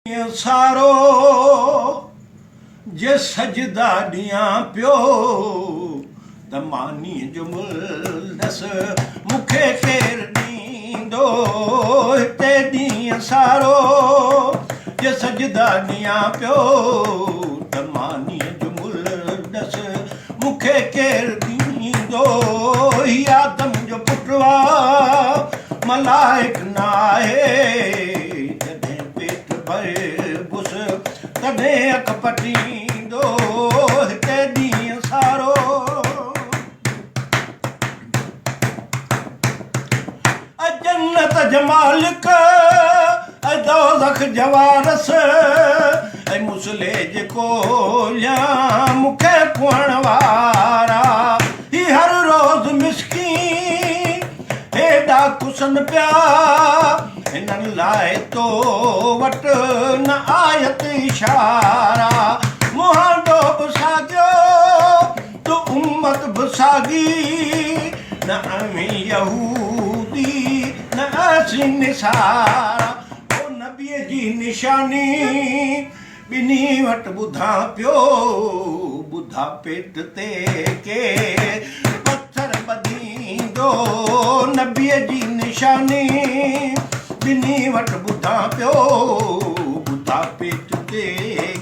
सारो जे सजदा ॾियां पियो त मानी जो मुल्दस मूंखे केरु ॾींदो। हिते ॾींहुं सारो जे सजदा ॾियां पियो त मानी जो मुल्दस मूंखे केरु ॾींदो। आदम जो पुटु आहे मलाइक न आहे, तॾहिं अख पटींदो। हिते ॾींहुं सारो जन्नत जा मालिक दोज़ख जा वारस मुसले जेको मूंखे कुअण वारा ही हर रोज़ मिसकीन हेॾा कुसन पिया। हिननि लाइ तो वटि न आयत इशारा। मुहांडो बि साॻियो तूं उम्मत बि साॻी, न अमी यहूदी न असीं निसारा। ओ नबीअ जी निशानी ॿिन्ही वटि ॿुधां पियो, ॿुधा पेट ते के पत्थर ॿधींदो। नबीअ जी निशानी ॿिन्ही वटि ॿुधां पियो, ॿुधा पेट ते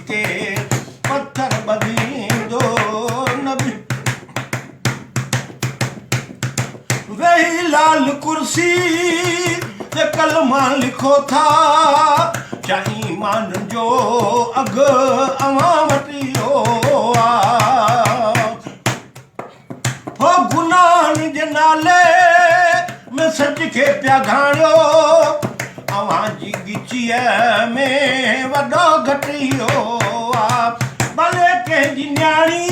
के पत्थर ॿधींदो। नबी वेही लाल कुर्सी ते कलमा लिखो था, छा ईमान जो अघु अवां वटि इहो आहे। हो गुनाहनि जे नाले में सच खे पिया घाणियो, अवां जी गिचीअ में वॾो घटि इहो आहे। भले कंहिंजी न्याणी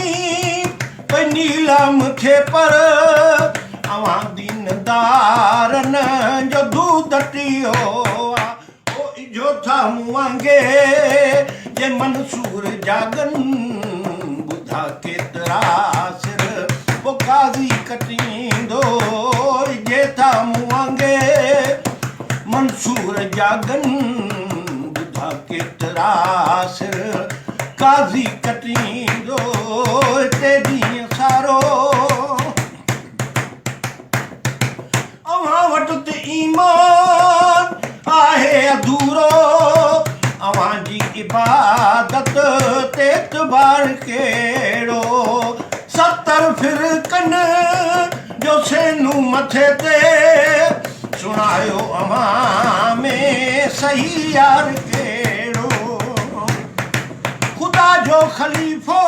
कोई नीलम थिए पर अवां दीनदारनि जो दूध इहो आहे। ओ इजो था मूं वांगुरु जे मंसूर जागनि, ॿुधा केतिरा सिर पोइ काज़ी कटींदो। इजे था मूं वांगुरु मंसूर जागनि, ॿुधा केतिरा सिर काज़ी कटींदो। हिते ॾींहुं सारो अवां वटि त ईमान आहे अधूरो, अवां जी इबादत ते एतबार कहिड़ो। 70 फिरकनि जो सेनू मथे ते सुणायो, अवां में सही यार कहिड़ो। ख़ुदा जो ख़लीफ़ो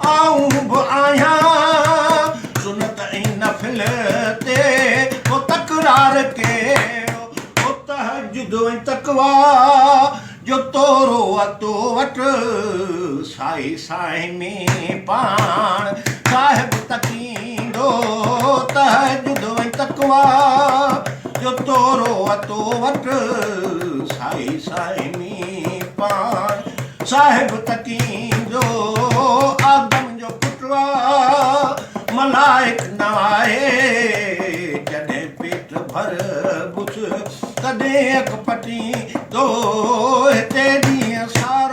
आऊं बि आहियां, सुनत ऐं नफ़िल ते को तकरार कहिड़ो। ओ तहजुद ऐं तक़वा जो तोरो अतो वटि, साई साई में पाण साहिब तकींदो। तहजुद ऐं तक़वा जो तोरो अतो वटि, साई साई में पाण साहिब तकींदो। आदम जो पुटु आहे मलाइक न आहे, जॾहिं पेट भर बुस तॾहिं अख पटींदो। हिते ॾींहुं सारो